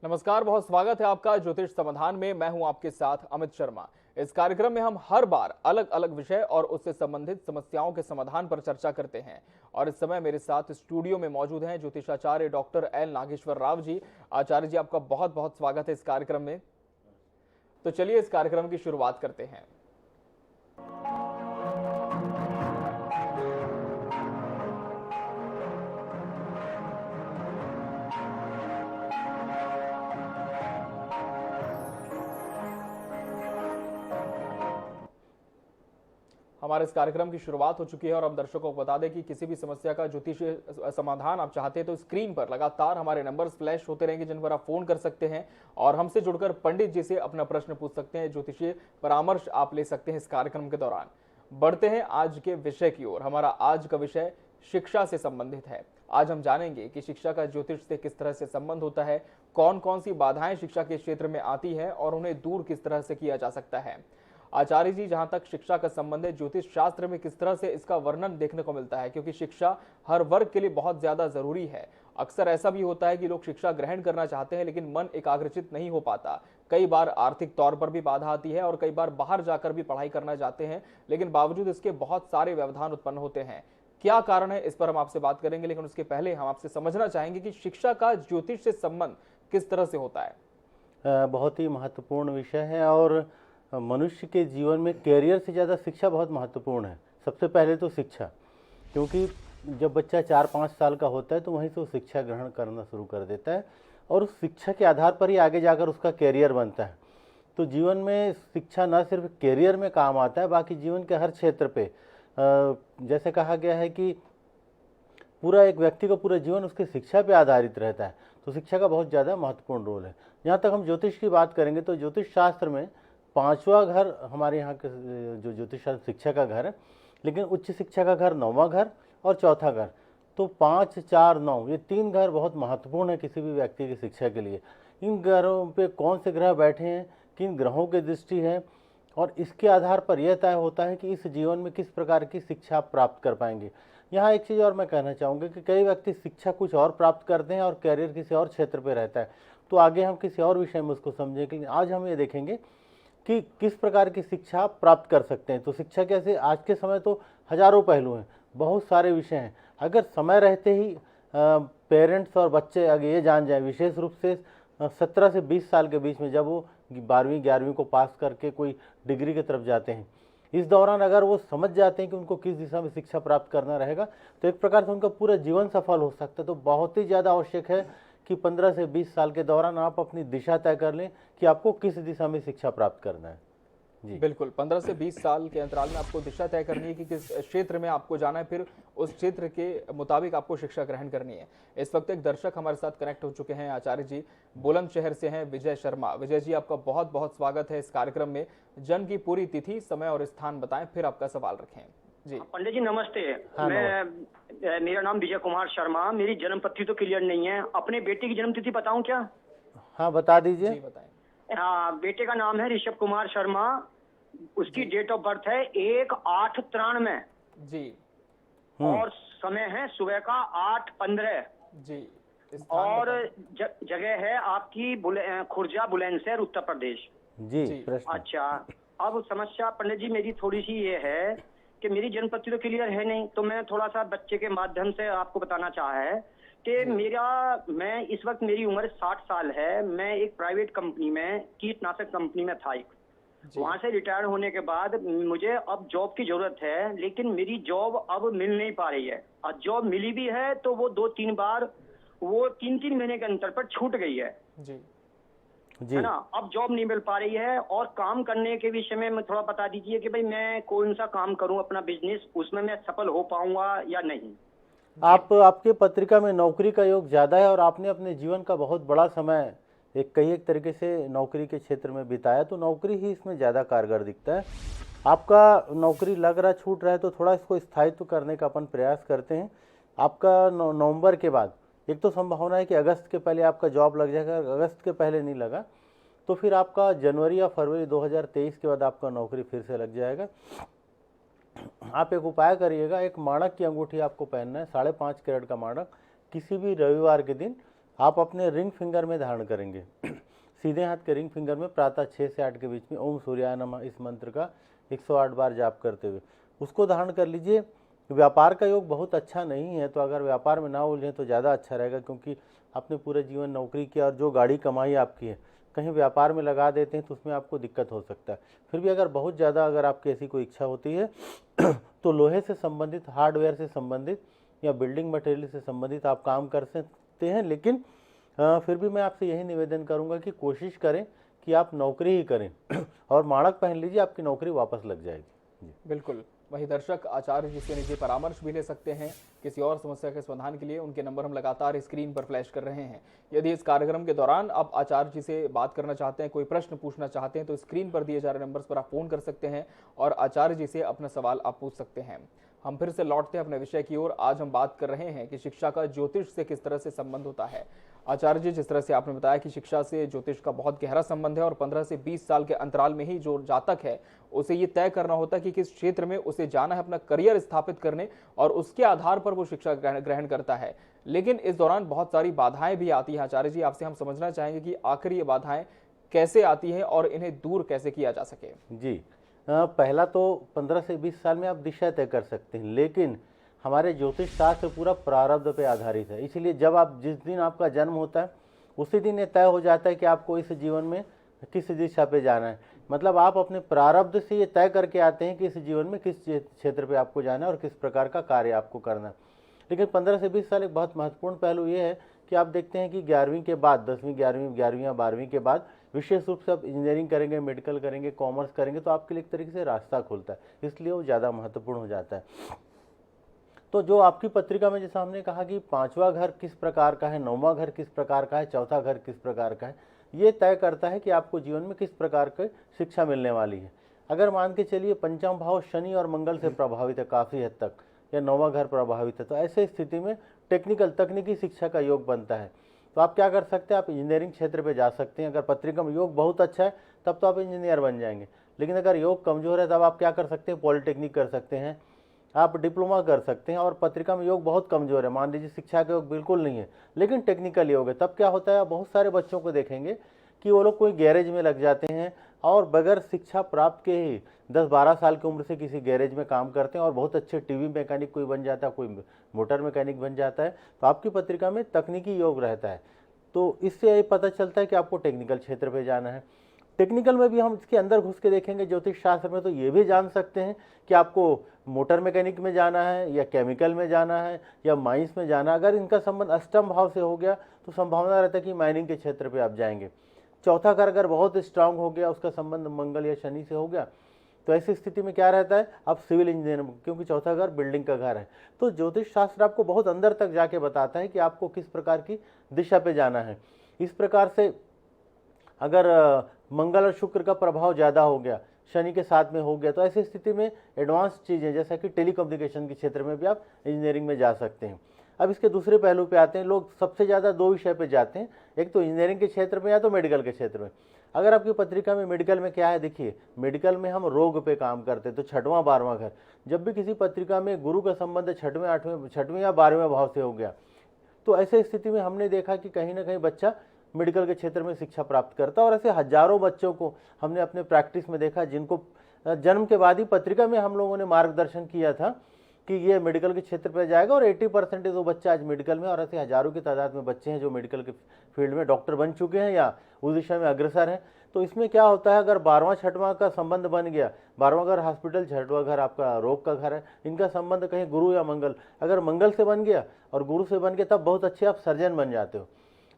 नमस्कार, बहुत स्वागत है आपका ज्योतिष समाधान में। मैं हूं आपके साथ अमित शर्मा। इस कार्यक्रम में हम हर बार अलग अलग विषय और उससे संबंधित समस्याओं के समाधान पर चर्चा करते हैं। और इस समय मेरे साथ स्टूडियो में मौजूद हैं ज्योतिषाचार्य डॉक्टर एल नागेश्वर राव जी। आचार्य जी, आपका बहुत बहुत स्वागत है इस कार्यक्रम में। तो चलिए इस कार्यक्रम की शुरुआत करते हैं। हमारे इस कार्यक्रम की शुरुआत हो चुकी है और हम दर्शकों को बता दें कि किसी भी समस्या का ज्योतिषीय समाधान आप चाहते हैं तो स्क्रीन पर लगातार हमारे नंबर्स फ्लैश होते रहेंगे जिन पर आप फोन कर सकते हैं और हमसे जुड़कर पंडित जी से अपना प्रश्न पूछ सकते हैं। ज्योतिषीय परामर्श आप ले सकते हैं इस कार्यक्रम के दौरान। बढ़ते हैं आज के विषय की ओर। हमारा आज का विषय शिक्षा से संबंधित है। आज हम जानेंगे कि शिक्षा का ज्योतिष से किस तरह से संबंध होता है, कौन कौन सी बाधाएं शिक्षा के क्षेत्र में आती है और उन्हें दूर किस तरह से किया जा सकता है। आचार्य जी, जहां तक शिक्षा का संबंध है, ज्योतिष शास्त्र में किस तरह से इसका वर्णन देखने को मिलता है, क्योंकि शिक्षा हर वर्ग के लिए बहुत ज्यादा जरूरी है। अक्सर ऐसा भी होता है कि लोग शिक्षा ग्रहण करना चाहते हैं लेकिन मन एकाग्रचित नहीं हो पाता। कई बार आर्थिक तौर पर भी बाधा आती है और कई बार बाहर जाकर भी पढ़ाई करना चाहते हैं लेकिन बावजूद इसके बहुत सारे व्यवधान उत्पन्न होते हैं। क्या कारण है, इस पर हम आपसे बात करेंगे, लेकिन उसके पहले हम आपसे समझना चाहेंगे कि शिक्षा का ज्योतिष से संबंध किस तरह से होता है। बहुत ही महत्वपूर्ण विषय है और मनुष्य के जीवन में कैरियर से ज़्यादा शिक्षा बहुत महत्वपूर्ण है। सबसे पहले तो शिक्षा, क्योंकि जब बच्चा 4-5 साल का होता है तो वहीं से वो शिक्षा ग्रहण करना शुरू कर देता है और उस शिक्षा के आधार पर ही आगे जाकर उसका कैरियर बनता है। तो जीवन में शिक्षा न सिर्फ कैरियर में काम आता है, बाकी जीवन के हर क्षेत्र पे जैसे कहा गया है कि पूरा एक व्यक्ति का पूरा जीवन उसके शिक्षा पे आधारित रहता है। तो शिक्षा का बहुत ज़्यादा महत्वपूर्ण रोल है। जहाँ तक हम ज्योतिष की बात करेंगे तो ज्योतिष शास्त्र में 5वां घर हमारे यहाँ के जो ज्योतिष शास्त्र शिक्षा का घर है, लेकिन उच्च शिक्षा का घर 9वां घर और चौथा घर। तो 5, 4, 9 ये 3 घर बहुत महत्वपूर्ण है किसी भी व्यक्ति की शिक्षा के लिए। इन ग्रहों पे कौन से ग्रह बैठे हैं, किन ग्रहों की दृष्टि है और इसके आधार पर यह तय होता है कि इस जीवन में किस प्रकार की शिक्षा आप प्राप्त कर पाएंगे। यहाँ एक चीज़ और मैं कहना चाहूँगा कि कई व्यक्ति शिक्षा कुछ और प्राप्त करते हैं और कैरियर किसी और क्षेत्र पर रहता है। तो आगे हम किसी और विषय में उसको समझेंगे, लेकिन आज हम ये देखेंगे कि किस प्रकार की शिक्षा प्राप्त कर सकते हैं। तो शिक्षा कैसे, आज के समय तो हजारों पहलू हैं, बहुत सारे विषय हैं। अगर समय रहते ही पेरेंट्स और बच्चे अगर ये जान जाए, विशेष रूप से 17 से 20 साल के बीच में जब वो 12वीं 11वीं को पास करके कोई डिग्री की तरफ जाते हैं, इस दौरान अगर वो समझ जाते हैं कि उनको किस दिशा में शिक्षा प्राप्त करना रहेगा तो एक प्रकार से उनका पूरा जीवन सफल हो सकता है। तो बहुत ही ज़्यादा आवश्यक है कि 15 से 20 साल के दौरान आप अपनी दिशा तय कर लें कि आपको किस दिशा में शिक्षा प्राप्त करना है। जी बिल्कुल, 15 से 20 साल के अंतराल में आपको दिशा तय करनी है कि किस क्षेत्र में आपको जाना है, फिर उस क्षेत्र के मुताबिक आपको शिक्षा ग्रहण करनी है। इस वक्त एक दर्शक हमारे साथ कनेक्ट हो चुके हैं। आचार्य जी बुलंदशहर से हैं, विजय शर्मा। विजय जी, आपका बहुत बहुत स्वागत है इस कार्यक्रम में। जन्म की पूरी तिथि, समय और स्थान बताएं, फिर आपका सवाल रखें। जी पंडित जी नमस्ते। हाँ, मेरा नाम विजय कुमार शर्मा। मेरी जन्म तिथि तो क्लियर नहीं है, अपने बेटे की जन्म तिथि बताऊं क्या? हाँ बता दीजिए। जी बताएं। हाँ, बेटे का नाम है ऋषभ कुमार शर्मा। उसकी डेट ऑफ बर्थ है 1/8/93 जी और समय है सुबह का 8:15 जी। स्थान और बताएं। जगह है आपकी खुर्जा बुलंदशहर उत्तर प्रदेश। जी जी। प्रश्न। अच्छा, अब समस्या पंडित जी मेरी थोड़ी सी ये है कि मेरी जन्म तिथि तो क्लियर है नहीं, तो मैं थोड़ा सा बच्चे के माध्यम से आपको बताना चाहा है कि मैं इस वक्त मेरी उम्र 60 साल है। मैं एक प्राइवेट कंपनी में, कीटनाशक कंपनी में था। वहां से रिटायर होने के बाद मुझे अब जॉब की जरूरत है, लेकिन मेरी जॉब अब मिल नहीं पा रही है। और जॉब मिली भी है तो वो 2-3 बार, वो 3-3 महीने के अंतर पर छूट गई है जी है ना। अब जॉब नहीं मिल पा रही है और काम करने के विषय में मैं थोड़ा बता दीजिए कि भाई मैं कौन सा काम करूं, अपना बिजनेस, उसमें मैं सफल हो पाऊंगा या नहीं। आपके पत्रिका में नौकरी का योग ज़्यादा है और आपने अपने जीवन का बहुत बड़ा समय एक तरीके से नौकरी के क्षेत्र में बिताया, तो नौकरी ही इसमें ज़्यादा कारगर दिखता है। आपका नौकरी लग रहा छूट रहा है तो थोड़ा इसको स्थायित्व करने का अपन प्रयास करते हैं। आपका नवंबर के बाद एक तो संभावना है कि अगस्त के पहले आपका जॉब लग जाएगा। अगस्त के पहले नहीं लगा तो फिर आपका जनवरी या फरवरी 2023 के बाद आपका नौकरी फिर से लग जाएगा। आप एक उपाय करिएगा, एक माणक की अंगूठी आपको पहनना है, 5.5 कैरेट का माणक। किसी भी रविवार के दिन आप अपने रिंग फिंगर में धारण करेंगे सीधे हाथ के रिंग फिंगर में प्रातः 6 से 8 के बीच में ओम सूर्याय नमः इस मंत्र का 108 बार जाप करते हुए उसको धारण कर लीजिए। व्यापार का योग बहुत अच्छा नहीं है, तो अगर व्यापार में ना उलझें तो ज़्यादा अच्छा रहेगा, क्योंकि आपने पूरे जीवन नौकरी किया और जो गाड़ी कमाई आपकी है कहीं व्यापार में लगा देते हैं तो उसमें आपको दिक्कत हो सकता है। फिर भी अगर बहुत ज़्यादा अगर आपकी ऐसी कोई इच्छा होती है तो लोहे से संबंधित, हार्डवेयर से संबंधित या बिल्डिंग मटेरियल से संबंधित आप काम कर सकते हैं। लेकिन फिर भी मैं आपसे यही निवेदन करूंगा कि कोशिश करें कि आप नौकरी ही करें और माणक पहन लीजिए, आपकी नौकरी वापस लग जाएगी। बिल्कुल। वहीं दर्शक आचार्य जी से निजी परामर्श भी ले सकते हैं किसी और समस्या के समाधान के लिए। उनके नंबर हम लगातार स्क्रीन पर फ्लैश कर रहे हैं। यदि इस कार्यक्रम के दौरान आप आचार्य जी से बात करना चाहते हैं, कोई प्रश्न पूछना चाहते हैं, तो स्क्रीन पर दिए जा रहे नंबर्स पर आप फोन कर सकते हैं और आचार्य जी से अपना सवाल आप पूछ सकते हैं। हम फिर से लौटते हैं अपने विषय की ओर। आज हम बात कर रहे हैं कि शिक्षा का ज्योतिष से किस तरह से संबंध होता है। आचार्य जी, जिस तरह से आपने बताया कि शिक्षा से ज्योतिष का बहुत गहरा संबंध है और 15 से 20 साल के अंतराल में ही जो जातक है उसे ये तय करना होता है कि किस क्षेत्र में उसे जाना है अपना करियर स्थापित करने, और उसके आधार पर वो शिक्षा ग्रहण करता है। लेकिन इस दौरान बहुत सारी बाधाएं भी आती हैं। आचार्य जी, आपसे हम समझना चाहेंगे कि आखिर ये बाधाएं कैसे आती हैं और इन्हें दूर कैसे किया जा सके। जी, पहला तो 15 से 20 साल में आप दिशा तय कर सकते हैं, लेकिन हमारे ज्योतिष शास्त्र पूरा प्रारब्ध पे आधारित है। इसलिए जब आप जिस दिन आपका जन्म होता है उसी दिन ये तय हो जाता है कि आपको इस जीवन में किस दिशा पे जाना है। मतलब आप अपने प्रारब्ध से ये तय करके आते हैं कि इस जीवन में किस क्षेत्र पे आपको जाना है और किस प्रकार का कार्य आपको करना है। लेकिन 15 से 20 साल एक बहुत महत्वपूर्ण पहलू ये है कि आप देखते हैं कि 11वीं के बाद 10वीं 11वीं या 12वीं के बाद विशेष रूप से आप इंजीनियरिंग करेंगे, मेडिकल करेंगे, कॉमर्स करेंगे, तो आपके लिए एक तरीके से रास्ता खुलता है, इसलिए वो ज़्यादा महत्वपूर्ण हो जाता है। तो जो आपकी पत्रिका में जैसा हमने कहा कि 5वां घर किस प्रकार का है, 9वां घर किस प्रकार का है, चौथा घर किस प्रकार का है, ये तय करता है कि आपको जीवन में किस प्रकार की शिक्षा मिलने वाली है। अगर मान के चलिए पंचम भाव शनि और मंगल से प्रभावित है काफ़ी हद तक, या 9वां घर प्रभावित है, तो ऐसे स्थिति में तकनीकी शिक्षा का योग बनता है। तो आप क्या कर सकते हैं, आप इंजीनियरिंग क्षेत्र पे जा सकते हैं। अगर पत्रिका में योग बहुत अच्छा है तब तो आप इंजीनियर बन जाएंगे, लेकिन अगर योग कमज़ोर है तब आप क्या कर सकते हैं, पॉलिटेक्निक कर सकते हैं, आप डिप्लोमा कर सकते हैं। और पत्रिका में योग बहुत कमज़ोर है, मान लीजिए शिक्षा का योग बिल्कुल नहीं है लेकिन टेक्निकल योग है, तब क्या होता है, आप बहुत सारे बच्चों को देखेंगे कि वो लोग कोई गैरेज में लग जाते हैं और बगैर शिक्षा प्राप्त के ही 10-12 साल की उम्र से किसी गैरेज में काम करते हैं और बहुत अच्छे टीवी मैकेनिक कोई बन जाता है, कोई मोटर मैकेनिक बन जाता है। तो आपकी पत्रिका में तकनीकी योग रहता है, तो इससे ये पता चलता है कि आपको टेक्निकल क्षेत्र पे जाना है। टेक्निकल में भी हम इसके अंदर घुस के देखेंगे ज्योतिष शास्त्र में, तो ये भी जान सकते हैं कि आपको मोटर मैकेनिक में जाना है या केमिकल में जाना है या माइंस में जाना है। अगर इनका संबंध अष्टम भाव से हो गया तो संभावना रहता है कि माइनिंग के क्षेत्र पे आप जाएंगे। चौथा घर अगर बहुत स्ट्रांग हो गया, उसका संबंध मंगल या शनि से हो गया, तो ऐसी स्थिति में क्या रहता है, आप सिविल इंजीनियर, क्योंकि चौथा घर बिल्डिंग का घर है। तो ज्योतिष शास्त्र आपको बहुत अंदर तक जाके बताता है कि आपको किस प्रकार की दिशा पे जाना है। इस प्रकार से अगर मंगल और शुक्र का प्रभाव ज़्यादा हो गया, शनि के साथ में हो गया, तो ऐसी स्थिति में एडवांस चीज़ें जैसा कि टेलीकम्युनिकेशन के क्षेत्र में भी आप इंजीनियरिंग में जा सकते हैं। अब इसके दूसरे पहलू पे आते हैं, लोग सबसे ज़्यादा 2 विषय पे जाते हैं, एक तो इंजीनियरिंग के क्षेत्र में या तो मेडिकल के क्षेत्र में। अगर आपकी पत्रिका में मेडिकल में क्या है, देखिए मेडिकल में हम रोग पे काम करते हैं, तो 6वां 12वां घर, जब भी किसी पत्रिका में गुरु का संबंध 6वें या 12वें भाव से हो गया, तो ऐसे स्थिति में हमने देखा कि कहीं ना कहीं बच्चा मेडिकल के क्षेत्र में शिक्षा प्राप्त करता है। और ऐसे हजारों बच्चों को हमने अपने प्रैक्टिस में देखा जिनको जन्म के बाद ही पत्रिका में हम लोगों ने मार्गदर्शन किया था कि ये मेडिकल के क्षेत्र पर जाएगा, और 80% वो बच्चा आज मेडिकल में, और ऐसे हजारों की तादाद में बच्चे हैं जो मेडिकल के फील्ड में डॉक्टर बन चुके हैं या उस दिशा में अग्रसर हैं। तो इसमें क्या होता है, अगर 12वां 6वां का संबंध बन गया, 12वां घर हॉस्पिटल, 6वां घर आपका रोग का घर है, इनका संबंध कहीं गुरु या मंगल, अगर मंगल से बन गया और गुरु से बन गया तब बहुत अच्छे आप सर्जन बन जाते हो।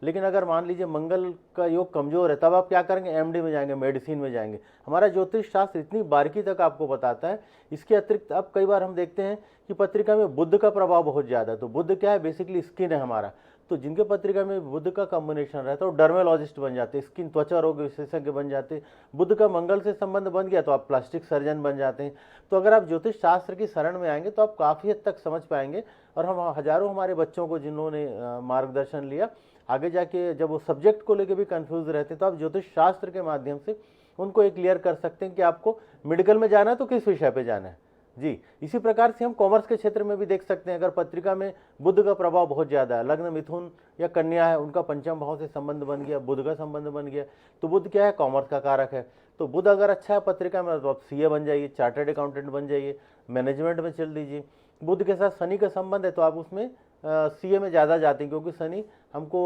लेकिन अगर मान लीजिए मंगल का योग कमजोर है, तब आप क्या करेंगे, एमडी में जाएंगे, मेडिसिन में जाएंगे। हमारा ज्योतिष शास्त्र इतनी बारीकी तक आपको बताता है। इसके अतिरिक्त अब कई बार हम देखते हैं कि पत्रिका में बुध का प्रभाव बहुत ज़्यादा है। तो बुध क्या है, बेसिकली स्किन है हमारा, तो जिनके पत्रिका में बुध का कॉम्बिनेशन रहता है वो डर्मेलॉजिस्ट बन जाते हैं, स्किन त्वचा रोग विशेषज्ञ बन जाते हैं। बुध का मंगल से संबंध बन गया तो आप प्लास्टिक सर्जन बन जाते हैं। तो अगर आप ज्योतिष शास्त्र की शरण में आएंगे तो आप काफ़ी हद तक समझ पाएंगे। और हम हजारों हमारे बच्चों को जिन्होंने मार्गदर्शन लिया, आगे जाके जब वो सब्जेक्ट को लेके भी कंफ्यूज रहते हैं तो आप ज्योतिष शास्त्र के माध्यम से उनको एक क्लियर कर सकते हैं कि आपको मेडिकल में जाना है तो किस विषय पे जाना है, जी, इसी प्रकार से हम कॉमर्स के क्षेत्र में भी देख सकते हैं। अगर पत्रिका में बुध का प्रभाव बहुत ज़्यादा है, लग्न मिथुन या कन्या है, उनका पंचम भाव से संबंध बन गया, बुध का संबंध बन गया, तो बुध क्या है, कॉमर्स का कारक है। तो बुध अगर अच्छा है पत्रिका में तो आप सीए बन जाइए, चार्टर्ड अकाउंटेंट बन जाइए, मैनेजमेंट में चल दीजिए। बुध के साथ शनि का संबंध है तो आप उसमें सीए में ज़्यादा जाते हैं, क्योंकि शनि हमको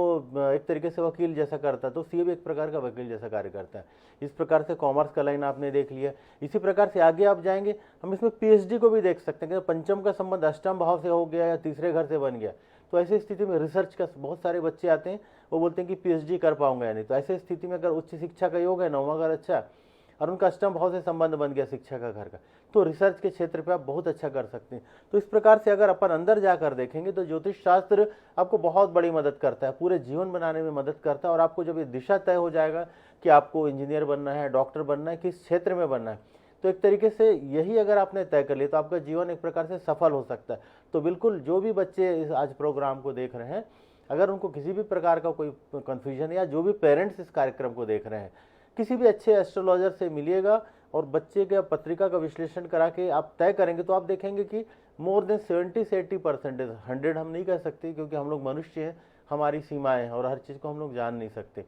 एक तरीके से वकील जैसा करता है, तो सीए भी एक प्रकार का वकील जैसा कार्य करता है। इस प्रकार से कॉमर्स का लाइन आपने देख लिया। इसी प्रकार से आगे आप जाएंगे, हम इसमें पीएचडी को भी देख सकते हैं कि पंचम का संबंध अष्टम भाव से हो गया या तीसरे घर से बन गया, तो ऐसी स्थिति में रिसर्च का बहुत सारे बच्चे आते हैं, वो बोलते हैं कि पीएचडी कर पाऊंगा या नहीं। तो ऐसी स्थिति में अगर उच्च शिक्षा का योग है, 9वां घर अच्छा और उनका अष्टम भाव से संबंध बन गया शिक्षा का घर का, तो रिसर्च के क्षेत्र पे आप बहुत अच्छा कर सकते हैं। तो इस प्रकार से अगर अपन अंदर जाकर देखेंगे तो ज्योतिष शास्त्र आपको बहुत बड़ी मदद करता है, पूरे जीवन बनाने में मदद करता है। और आपको जब ये दिशा तय हो जाएगा कि आपको इंजीनियर बनना है, डॉक्टर बनना है, किस क्षेत्र में बनना है, तो एक तरीके से यही अगर आपने तय कर लिया तो आपका जीवन एक प्रकार से सफल हो सकता है। तो बिल्कुल जो भी बच्चे इस आज प्रोग्राम को देख रहे हैं, अगर उनको किसी भी प्रकार का कोई कन्फ्यूजन, या जो भी पेरेंट्स इस कार्यक्रम को देख रहे हैं, किसी भी अच्छे एस्ट्रोलॉजर से मिलिएगा और बच्चे के पत्रिका का विश्लेषण करा के आप तय करेंगे, तो आप देखेंगे कि मोर देन 70 से 80%, 100 हम नहीं कह सकते क्योंकि हम लोग मनुष्य हैं, हमारी सीमाएं हैं और हर चीज़ को हम लोग जान नहीं सकते,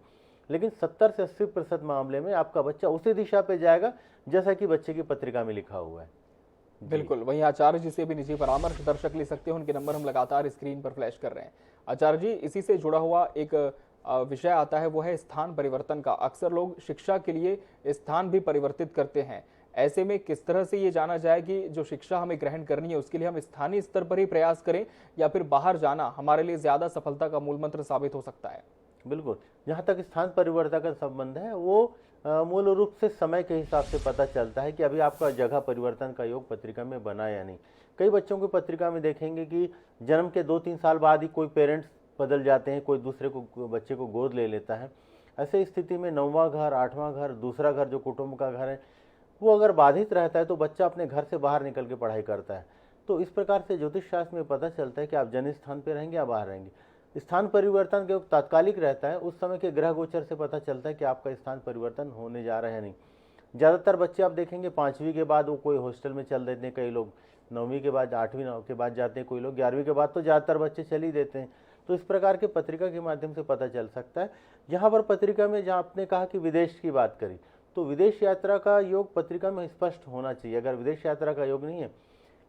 लेकिन 70 से 80% मामले में आपका बच्चा उसी दिशा पे जाएगा जैसा कि बच्चे की पत्रिका में लिखा हुआ है। बिल्कुल, वहीं आचार्य जी से भी निजी परामर्श दर्शक ले सकते हैं, उनके नंबर हम लगातार स्क्रीन पर फ्लैश कर रहे हैं। आचार्य जी, इसी से जुड़ा हुआ एक विषय आता है, वो है स्थान परिवर्तन का। अक्सर लोग शिक्षा के लिए स्थान भी परिवर्तित करते हैं, ऐसे में किस तरह से ये जाना जाए कि जो शिक्षा हमें ग्रहण करनी है उसके लिए हम स्थानीय स्तर पर ही प्रयास करें या फिर बाहर जाना हमारे लिए ज्यादा सफलता का मूल मंत्र साबित हो सकता है? बिल्कुल, जहाँ तक स्थान परिवर्तन का संबंध है, वो मूल रूप से समय के हिसाब से पता चलता है कि अभी आपका जगह परिवर्तन का योग पत्रिका में बना या नहीं। कई बच्चों की पत्रिका में देखेंगे कि जन्म के 2-3 साल बाद ही कोई पेरेंट्स बदल जाते हैं, कोई दूसरे को बच्चे को गोद ले लेता है। ऐसे स्थिति में 9वां घर, 8वां घर, दूसरा घर जो कुटुंब का घर है, वो अगर बाधित रहता है तो बच्चा अपने घर से बाहर निकल के पढ़ाई करता है। तो इस प्रकार से ज्योतिष शास्त्र में पता चलता है कि आप जन्म स्थान पर रहेंगे या बाहर रहेंगे। स्थान परिवर्तन के तात्कालिक रहता है, उस समय के ग्रह गोचर से पता चलता है कि आपका स्थान परिवर्तन होने जा रहा है नहीं। ज़्यादातर बच्चे आप देखेंगे 5वीं के बाद वो कोई हॉस्टल में चल देते हैं, कई लोग 9वीं के बाद 8वीं के बाद जाते हैं, कोई लोग 11वीं के बाद तो ज़्यादातर बच्चे चल ही देते हैं। तो इस प्रकार के पत्रिका के माध्यम से पता चल सकता है। यहाँ पर पत्रिका में जहाँ आपने कहा कि विदेश की बात करी, तो विदेश यात्रा का योग पत्रिका में स्पष्ट होना चाहिए। अगर विदेश यात्रा का योग नहीं है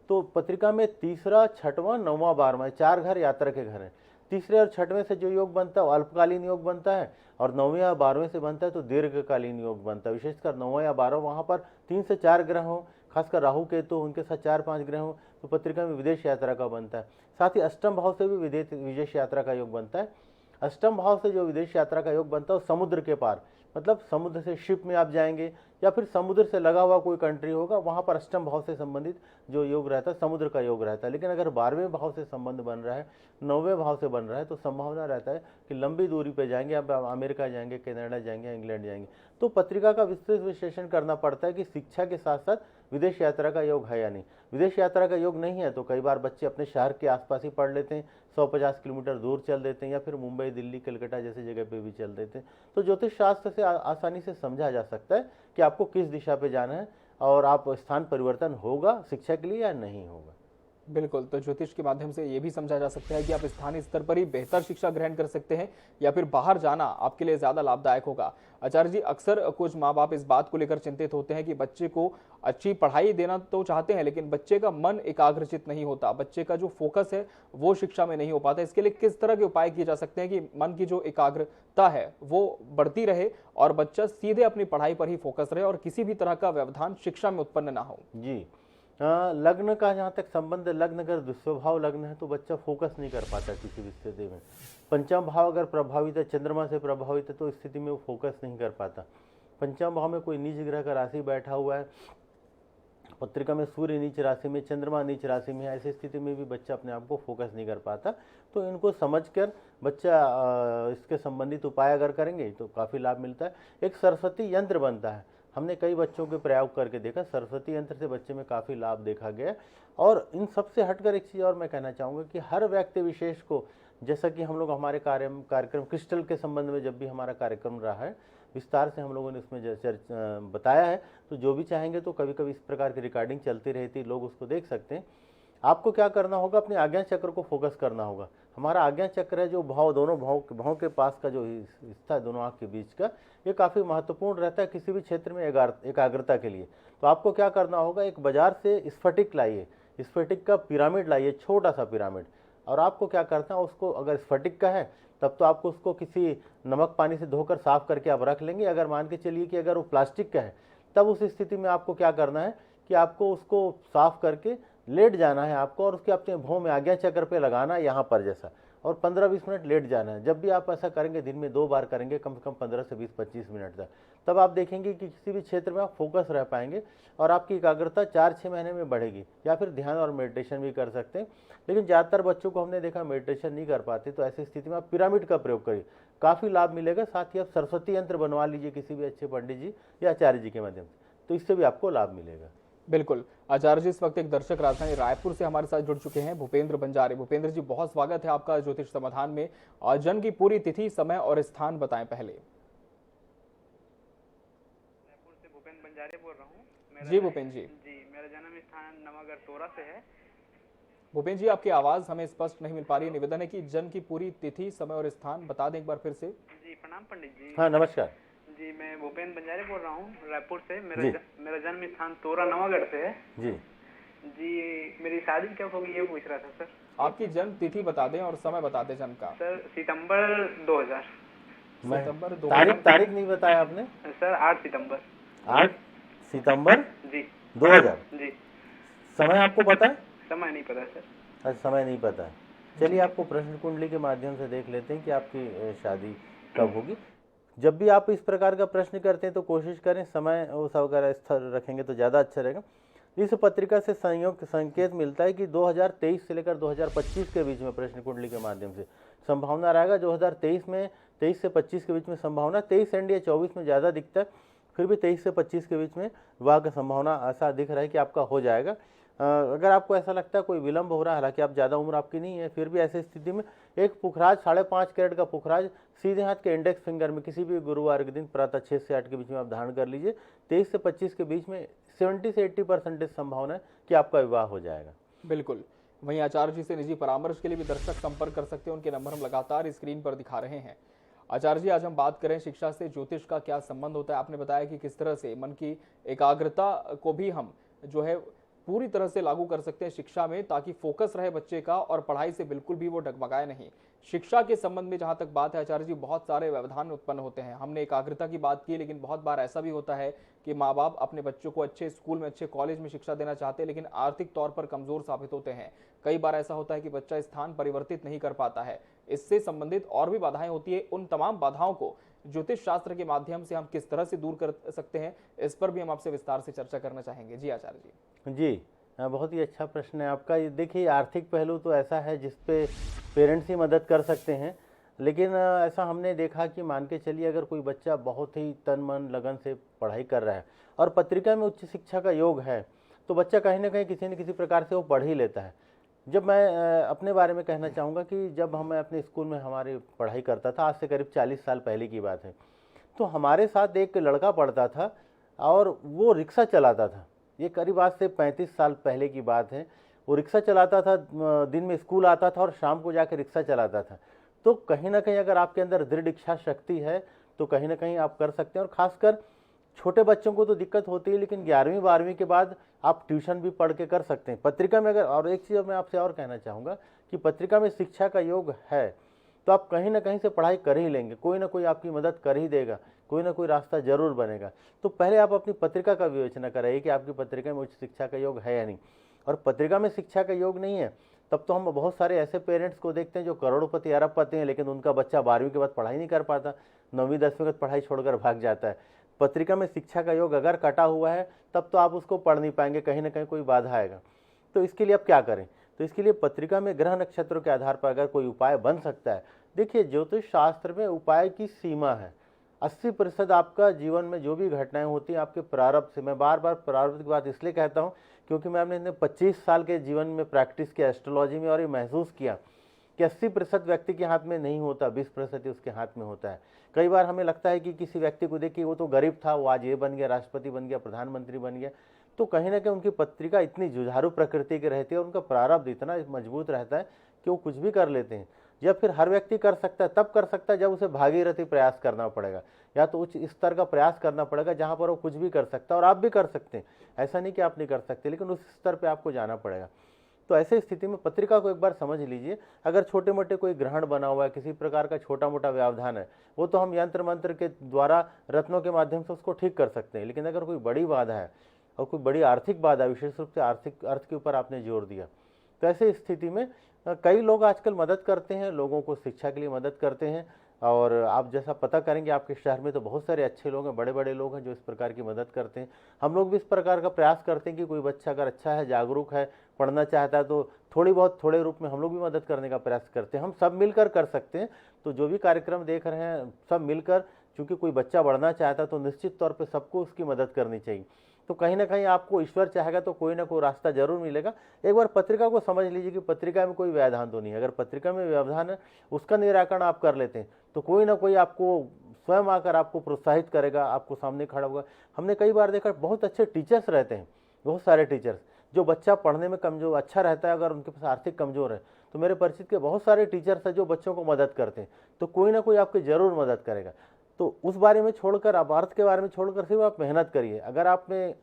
तो पत्रिका में तीसरा, छठवां, 9वां, 12वां 4 घर यात्रा के घर हैं। तीसरे और छठवें से जो योग बनता है वो अल्पकालीन योग बनता है, और 9वें या 12वें से बनता है तो दीर्घकालीन योग बनता है। विशेषकर 9वां या 12वां, वहाँ पर 3 से 4 ग्रह हो, खासकर राहु केतु, उनके साथ 4-5 ग्रह हो, तो पत्रिका में विदेश यात्रा का बनता है। साथ ही अष्टम भाव से भी विदेश यात्रा का योग बनता है। अष्टम भाव से जो विदेश यात्रा का योग बनता है वो समुद्र के पार, मतलब समुद्र से शिप में आप जाएंगे या फिर समुद्र से लगा हुआ कोई कंट्री होगा, वहाँ पर अष्टम भाव से संबंधित जो योग रहता है समुद्र का योग रहता है। लेकिन अगर 12वें भाव से संबंध बन रहा है, 9वें भाव से बन रहा है, तो संभावना रहता है कि लंबी दूरी पे जाएंगे, आप अमेरिका जाएंगे, कनाडा जाएंगे, इंग्लैंड जाएंगे। तो पत्रिका का विस्तृत विश्लेषण करना पड़ता है कि शिक्षा के साथ साथ विदेश यात्रा का योग है या नहीं। विदेश यात्रा का योग नहीं है तो कई बार बच्चे अपने शहर के आसपास ही पढ़ लेते हैं, 150 किलोमीटर दूर चल देते हैं, या फिर मुंबई, दिल्ली, कलकत्ता जैसी जगह पे भी चल देते हैं। तो ज्योतिष शास्त्र से आसानी से समझा जा सकता है कि आपको किस दिशा पे जाना है और आप स्थान परिवर्तन होगा शिक्षा के लिए या नहीं होगा। बिल्कुल, तो ज्योतिष के माध्यम से ये भी समझा जा सकता है कि आप स्थानीय स्तर पर ही बेहतर शिक्षा ग्रहण कर सकते हैं या फिर बाहर जाना आपके लिए ज्यादा लाभदायक होगा। आचार्य जी, अक्सर कुछ माँ बाप इस बात को लेकर चिंतित होते हैं कि बच्चे को अच्छी पढ़ाई देना तो चाहते हैं लेकिन बच्चे का मन एकाग्रचित नहीं होता, बच्चे का जो फोकस है वो शिक्षा में नहीं हो पाता। इसके लिए किस तरह के उपाय किए जा सकते हैं कि मन की जो एकाग्रता है वो बढ़ती रहे और बच्चा सीधे अपनी पढ़ाई पर ही फोकस रहे और किसी भी तरह का व्यवधान शिक्षा में उत्पन्न ना हो? जी, लग्न का जहाँ तक संबंध है, लग्न अगर दुस्वभाव लग्न है तो बच्चा फोकस नहीं कर पाता किसी भी स्थिति में। पंचम भाव अगर प्रभावित है, चंद्रमा से प्रभावित है, तो स्थिति में वो फोकस नहीं कर पाता। पंचम भाव में कोई नीच ग्रह का राशि बैठा हुआ है, पत्रिका में सूर्य नीच राशि में, चंद्रमा नीच राशि में है, ऐसी स्थिति में भी बच्चा अपने आप को फोकस नहीं कर पाता। तो इनको समझकर बच्चा इसके संबंधित उपाय अगर करेंगे तो काफ़ी लाभ मिलता है। एक सरस्वती यंत्र बनता है, हमने कई बच्चों के प्रयोग करके देखा, सरस्वती यंत्र से बच्चे में काफ़ी लाभ देखा गया। और इन सब से हटकर एक चीज़ और मैं कहना चाहूँगा कि हर व्यक्ति विशेष को जैसा कि हम लोग हमारे कार्यक्रम क्रिस्टल के संबंध में जब भी हमारा कार्यक्रम रहा है, विस्तार से हम लोगों ने इसमें बताया है। तो जो भी चाहेंगे तो कभी कभी इस प्रकार की रिकॉर्डिंग चलती रहती, लोग उसको देख सकते हैं। आपको क्या करना होगा, अपने आज्ञा चक्र को फोकस करना होगा। हमारा आज्ञा चक्र है जो भाव, दोनों भाव के पास का जो हिस्सा है दोनों आँख के बीच का, ये काफ़ी महत्वपूर्ण रहता है किसी भी क्षेत्र में एकाग्रता के लिए। तो आपको क्या करना होगा, एक बाजार से स्फटिक लाइए, स्फटिक का पिरामिड लाइए, छोटा सा पिरामिड। और आपको क्या करना है, उसको अगर स्फटिक का है तब तो आपको उसको किसी नमक पानी से धोकर साफ करके आप रख लेंगे। अगर मान के चलिए कि अगर वो प्लास्टिक का है, तब उस स्थिति में आपको क्या करना है कि आपको उसको साफ करके लेट जाना है आपको, और उसके अपने भौं में आज्ञा चक्र पे लगाना है यहाँ पर जैसा, और 15-20 मिनट लेट जाना है। जब भी आप ऐसा करेंगे, दिन में 2 बार करेंगे, कम से कम 15 से 20-25 मिनट तक, तब आप देखेंगे कि किसी भी क्षेत्र में आप फोकस रह पाएंगे और आपकी एकाग्रता 4-6 महीने में बढ़ेगी। या फिर ध्यान और मेडिटेशन भी कर सकते हैं, लेकिन ज़्यादातर बच्चों को हमने देखा मेडिटेशन नहीं कर पाते। तो ऐसी स्थिति में आप पिरामिड का प्रयोग करिए, काफ़ी लाभ मिलेगा। साथ ही आप सरस्वती यंत्र बनवा लीजिए किसी भी अच्छे पंडित जी या आचार्य जी के माध्यम से, तो इससे भी आपको लाभ मिलेगा। बिल्कुल। आचार्य जी, इस वक्त एक दर्शक राजधानी रायपुर से हमारे साथ जुड़ चुके हैं, भूपेंद्र बंजारे। भूपेंद्र जी, बहुत स्वागत है आपका ज्योतिष समाधान में। और जन्म की पूरी तिथि, समय और स्थान बताएं पहले। रायपुर से भूपेंद्र बंजारे बोल रहा हूँ। जी भूपेंद्र जी। मेरा जन्म स्थान नवागढ़ तोरा से है। भूपेंद्र जी, आपकी आवाज हमें स्पष्ट नहीं मिल पा रही है। निवेदन है कि जन्म की पूरी तिथि, समय और स्थान बता दें एक बार फिर से। जी प्रणाम पंडित जी। हाँ नमस्कार जी, मैं भूपेंद्र बंजारे बोल रहा हूँ रायपुर से। मेरा जन्म स्थान तोरा नवागढ़ से है जी। जी, मेरी शादी कब होगी ये पूछ रहा था सर। आपकी जन्म तिथि बता दें और समय बता दें जन्म का। सर सितंबर 2000। सितंबर 2000। तारीख नहीं बताया आपने सर 8 सितंबर। 8 सितंबर जी 2000। जी। समय आपको पता है? समय नहीं पता सर। अच्छा, समय नहीं पता है। चलिए आपको प्रश्न कुंडली के माध्यम से देख लेते हैं कि आपकी शादी कब होगी। जब भी आप इस प्रकार का प्रश्न करते हैं तो कोशिश करें समय उस वगैरह स्थिर रखेंगे तो ज़्यादा अच्छा रहेगा। इस पत्रिका से संकेत मिलता है कि 2023 से लेकर 2025 के बीच में प्रश्न कुंडली के माध्यम से संभावना रहेगा। 2023 में 23 से 25 के बीच में संभावना, 23 एंड या 24 में ज़्यादा दिखता है, फिर भी 23 से 25 के बीच में विवाह का संभावना ऐसा दिख रहा है कि आपका हो जाएगा। अगर आपको ऐसा लगता है कोई विलंब हो रहा है, हालांकि आप ज़्यादा उम्र आपकी नहीं है, फिर भी ऐसी स्थिति में एक पुखराज 5.5 कैरेट का पुखराज सीधे हाथ के इंडेक्स फिंगर में किसी भी गुरुवार के दिन प्रातः 6 से 8 के बीच में आप धारण कर लीजिए। 23 से 25 के बीच में 70 से 80% संभावना है कि आपका विवाह हो जाएगा। बिल्कुल। वहीं आचार्य जी से निजी परामर्श के लिए भी दर्शक संपर्क कर सकते हैं, उनके नंबर हम लगातार स्क्रीन पर दिखा रहे हैं। आचार्य जी, आज हम बात करें शिक्षा से ज्योतिष का क्या संबंध होता है। आपने बताया कि किस तरह से मन की एकाग्रता को भी हम जो है पूरी तरह से लागू कर सकते हैं शिक्षा में, ताकि फोकस रहे बच्चे का और पढ़ाई से बिल्कुल भी वो डगमगाए नहीं। शिक्षा के संबंध में जहां तक बात है आचार्य जी, बहुत सारे व्यवधान उत्पन्न होते हैं। हमने एकाग्रता की बात की, लेकिन बहुत बार ऐसा भी होता है कि माँ बाप अपने बच्चों को अच्छे स्कूल में, अच्छे कॉलेज में शिक्षा देना चाहते हैं, लेकिन आर्थिक तौर पर कमजोर साबित होते हैं। कई बार ऐसा होता है कि बच्चा स्थान परिवर्तित नहीं कर पाता है। इससे संबंधित और भी बाधाएं होती है। उन तमाम बाधाओं को ज्योतिष शास्त्र के माध्यम से हम किस तरह से दूर कर सकते हैं, इस पर भी हम आपसे विस्तार से चर्चा करना चाहेंगे। जी आचार्य जी। जी, बहुत ही अच्छा प्रश्न है आपका। ये देखिए, आर्थिक पहलू तो ऐसा है जिस पे पेरेंट्स ही मदद कर सकते हैं, लेकिन ऐसा हमने देखा कि मान के चलिए अगर कोई बच्चा बहुत ही तन मन लगन से पढ़ाई कर रहा है और पत्रिका में उच्च शिक्षा का योग है, तो बच्चा कहीं ना कहीं किसी न किसी प्रकार से वो पढ़ ही लेता है। जब मैं अपने बारे में कहना चाहूँगा कि जब हम अपने स्कूल में हमारी पढ़ाई करता था, आज से करीब 40 साल पहले की बात है, तो हमारे साथ एक लड़का पढ़ता था और वो रिक्शा चलाता था। ये करीब आज से 35 साल पहले की बात है। वो रिक्शा चलाता था, दिन में स्कूल आता था और शाम को जाकर रिक्शा चलाता था। तो कहीं ना कहीं अगर आपके अंदर दृढ़ इच्छा शक्ति है तो कहीं ना कहीं आप कर सकते हैं। और ख़ासकर छोटे बच्चों को तो दिक्कत होती है, लेकिन 11वीं 12वीं के बाद आप ट्यूशन भी पढ़ के कर सकते हैं। पत्रिका में अगर, और एक चीज़ मैं आपसे और कहना चाहूँगा कि पत्रिका में शिक्षा का योग है तो आप कहीं ना कहीं से पढ़ाई कर ही लेंगे, कोई ना कोई आपकी मदद कर ही देगा, कोई ना कोई रास्ता जरूर बनेगा। तो पहले आप अपनी पत्रिका का विवेचना कराइए कि आपकी पत्रिका में उच्च शिक्षा का योग है या नहीं। और पत्रिका में शिक्षा का योग नहीं है तब तो हम बहुत सारे ऐसे पेरेंट्स को देखते हैं जो करोड़पति अरबपति हैं, लेकिन उनका बच्चा 12वीं के बाद पढ़ाई नहीं कर पाता, 9वीं 10वीं के बाद पढ़ाई छोड़कर भाग जाता है। पत्रिका में शिक्षा का योग अगर कटा हुआ है तब तो आप उसको पढ़ नहीं पाएंगे, कहीं ना कहीं कोई बाधा आएगा। तो इसके लिए आप क्या करें? तो इसके लिए पत्रिका में ग्रह नक्षत्रों के आधार पर अगर कोई उपाय बन सकता है। देखिए, ज्योतिष शास्त्र में उपाय की सीमा है। 80% आपका जीवन में जो भी घटनाएं होती हैं आपके प्रारब्ध से। मैं बार बार प्रारब्ध की बात इसलिए कहता हूं क्योंकि मैं अपने 25 साल के जीवन में प्रैक्टिस किया एस्ट्रोलॉजी में और ये महसूस किया कि 80% व्यक्ति के हाथ में नहीं होता, 20% ही उसके हाथ में होता है। कई बार हमें लगता है कि किसी व्यक्ति को देखिए वो तो गरीब था, वो आज ये बन गया, राष्ट्रपति बन गया, प्रधानमंत्री बन गया, तो कहीं ना कहीं उनकी पत्रिका इतनी जुझारू प्रकृति की रहती है, उनका प्रारब्ध इतना मजबूत रहता है कि वो कुछ भी कर लेते हैं। या फिर हर व्यक्ति कर सकता है, तब कर सकता है जब उसे भागीरथी प्रयास करना पड़ेगा, या तो उच्च स्तर का प्रयास करना पड़ेगा जहाँ पर वो कुछ भी कर सकता है। और आप भी कर सकते हैं, ऐसा नहीं कि आप नहीं कर सकते, लेकिन उस स्तर पर आपको जाना पड़ेगा। तो ऐसे स्थिति में पत्रिका को एक बार समझ लीजिए। अगर छोटे मोटे कोई ग्रहण बना हुआ है, किसी प्रकार का छोटा मोटा व्यवधान है, वो तो हम यंत्र मंत्र के द्वारा, रत्नों के माध्यम से उसको ठीक कर सकते हैं। लेकिन अगर कोई बड़ी बाधा है और कोई बड़ी आर्थिक बाधा, विशेष रूप से आर्थिक अर्थ के ऊपर आपने जोर दिया, तो ऐसे स्थिति में कई लोग आजकल मदद करते हैं, लोगों को शिक्षा के लिए मदद करते हैं। और आप जैसा पता करेंगे आपके शहर में तो बहुत सारे अच्छे लोग हैं, बड़े बड़े लोग हैं जो इस प्रकार की मदद करते हैं। हम लोग भी इस प्रकार का प्रयास करते हैं कि कोई बच्चा अगर अच्छा है, जागरूक है, पढ़ना चाहता है, तो थोड़ी बहुत थोड़े रूप में हम लोग भी मदद करने का प्रयास करते हैं। हम सब मिलकर कर सकते हैं। तो जो भी कार्यक्रम देख रहे हैं सब मिलकर, क्योंकि कोई बच्चा बढ़ना चाहता है तो निश्चित तौर पर सबको उसकी मदद करनी चाहिए। तो कहीं ना कहीं आपको ईश्वर चाहेगा तो कोई ना कोई रास्ता जरूर मिलेगा। एक बार पत्रिका को समझ लीजिए कि पत्रिका में कोई व्यवधान तो नहीं है। अगर पत्रिका में व्यवधान है, उसका निराकरण आप कर लेते हैं, तो कोई ना कोई आपको स्वयं आकर आपको प्रोत्साहित करेगा, आपको सामने खड़ा होगा। हमने कई बार देखा बहुत अच्छे टीचर्स रहते हैं, बहुत सारे टीचर्स, जो बच्चा पढ़ने में कमजोर अच्छा रहता है, अगर उनके पास आर्थिक कमजोर है, तो मेरे परिचित के बहुत सारे टीचर्स हैं जो बच्चों को मदद करते हैं। तो कोई ना कोई आपकी जरूर मदद करेगा। तो उस बारे में छोड़कर, आप अर्थ के बारे में छोड़कर सिर्फ आप मेहनत करिए। अगर आप में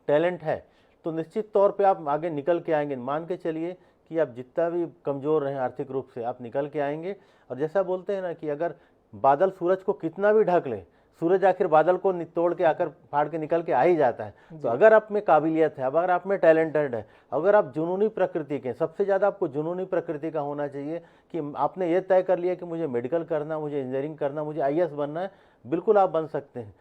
टैलेंट है तो निश्चित तौर पे आप आगे निकल के आएंगे। मान के चलिए कि आप जितना भी कमज़ोर रहें आर्थिक रूप से, आप निकल के आएंगे। और जैसा बोलते हैं ना कि अगर बादल सूरज को कितना भी ढक ले, सूरज आखिर बादल को तोड़ के आकर फाड़ के निकल के आ ही जाता है। तो अगर आप में काबिलियत है, अगर आप में टैलेंटेड है, अगर आप जुनूनी प्रकृति के, सबसे ज़्यादा आपको जुनूनी प्रकृति का होना चाहिए कि आपने ये तय कर लिया कि मुझे मेडिकल करना, मुझे इंजीनियरिंग करना, मुझे IAS बनना है, बिल्कुल आप बन सकते हैं।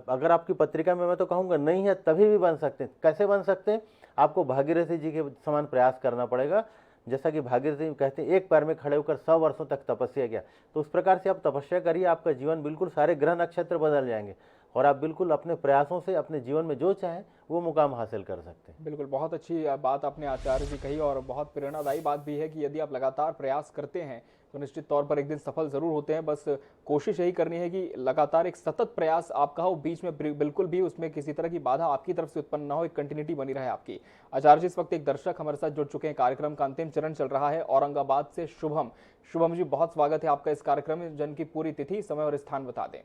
अगर आपकी पत्रिका में मैं तो कहूँगा नहीं है, तभी भी बन सकते हैं। कैसे बन सकते हैं? आपको भागीरथी जी के समान प्रयास करना पड़ेगा। जैसा कि भागीरथी कहते हैं, एक पैर में खड़े होकर 100 वर्षों तक तपस्या किया। तो उस प्रकार से आप तपस्या करिए, आपका जीवन बिल्कुल, सारे ग्रह नक्षत्र बदल जाएंगे और आप बिल्कुल अपने प्रयासों से अपने जीवन में जो चाहें वो मुकाम हासिल कर सकते हैं। बिल्कुल, बहुत अच्छी बात आपने आचार्य जी कही और बहुत प्रेरणादायी बात भी है कि यदि आप लगातार प्रयास करते हैं तो निश्चित तौर पर एक दिन सफल जरूर होते हैं। बस कोशिश यही करनी है कि लगातार एक सतत प्रयास आपका हो, बीच में बिल्कुल भी उसमें किसी तरह की बाधा आपकी तरफ से उत्पन्न ना हो, एक कंटिन्यूटी बनी रहे आपकी। आचार्य जी, इस वक्त एक दर्शक हमारे साथ जुड़ चुके हैं। कार्यक्रम का अंतिम चरण चल रहा है। औरंगाबाद से शुभम जी, बहुत स्वागत है आपका इस कार्यक्रम में। जन की पूरी तिथि, समय और स्थान बता दें।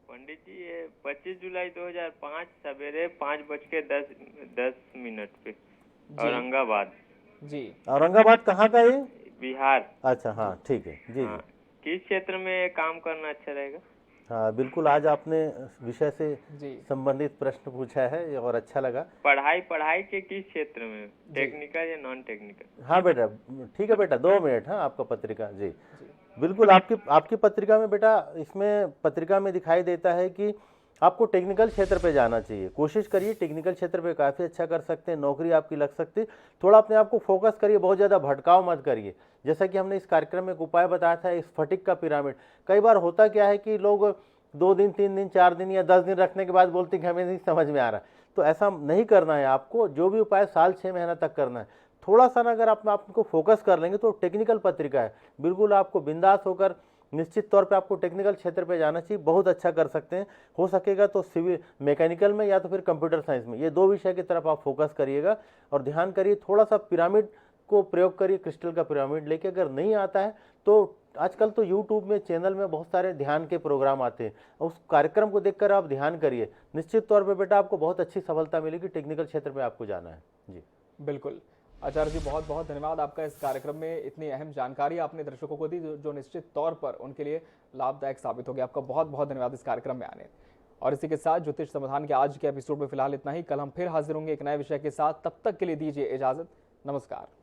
पंडित जी, ये 25 जुलाई 2005 सवेरे 5:10 पे औरंगाबाद। जी, औरंगाबाद कहाँ का ये? बिहार। अच्छा, हाँ ठीक है जी। हाँ, किस क्षेत्र में काम करना अच्छा रहेगा? हाँ बिल्कुल, आज आपने विषय से जी संबंधित प्रश्न पूछा है और अच्छा लगा। पढ़ाई के किस क्षेत्र में, टेक्निकल या नॉन टेक्निकल? हाँ बेटा, ठीक है बेटा, 2 मिनट। हाँ, आपका पत्रिका जी बिल्कुल, आपकी पत्रिका में बेटा, इसमें पत्रिका में दिखाई देता है कि आपको टेक्निकल क्षेत्र पे जाना चाहिए। कोशिश करिए, टेक्निकल क्षेत्र पे काफ़ी अच्छा कर सकते हैं, नौकरी आपकी लग सकती है। थोड़ा अपने आप को फोकस करिए, बहुत ज़्यादा भटकाव मत करिए। जैसा कि हमने इस कार्यक्रम में एक उपाय बताया था, स्फटिक का पिरामिड। कई बार होता क्या है कि लोग 2 दिन, 3 दिन, 4 दिन या 10 दिन रखने के बाद बोलते हैं कि हमें नहीं समझ में आ रहा। तो ऐसा नहीं करना है आपको। जो भी उपाय साल 6 महीना तक करना है। थोड़ा सा अगर आप आपको फोकस कर लेंगे तो टेक्निकल पत्रिका है, बिल्कुल आपको बिंदास होकर निश्चित तौर पे आपको टेक्निकल क्षेत्र पे जाना चाहिए। बहुत अच्छा कर सकते हैं। हो सकेगा तो सिविल मैकेनिकल में या तो फिर कंप्यूटर साइंस में, ये 2 विषय की तरफ आप फोकस करिएगा और ध्यान करिए। थोड़ा सा पिरामिड को प्रयोग करिए, क्रिस्टल का पिरामिड लेके। अगर नहीं आता है तो आजकल तो यूट्यूब में चैनल में बहुत सारे ध्यान के प्रोग्राम आते हैं, उस कार्यक्रम को देखकर आप ध्यान करिए। निश्चित तौर पर बेटा आपको बहुत अच्छी सफलता मिलेगी। टेक्निकल क्षेत्र में आपको जाना है जी। बिल्कुल आचार्य जी, बहुत बहुत धन्यवाद आपका। इस कार्यक्रम में इतनी अहम जानकारी आपने दर्शकों को दी जो निश्चित तौर पर उनके लिए लाभदायक साबित होगी। आपका बहुत बहुत धन्यवाद इस कार्यक्रम में आने। और इसी के साथ ज्योतिष समाधान के आज के एपिसोड में फिलहाल इतना ही। कल हम फिर हाजिर होंगे एक नए विषय के साथ। तब तक के लिए दीजिए इजाजत। नमस्कार।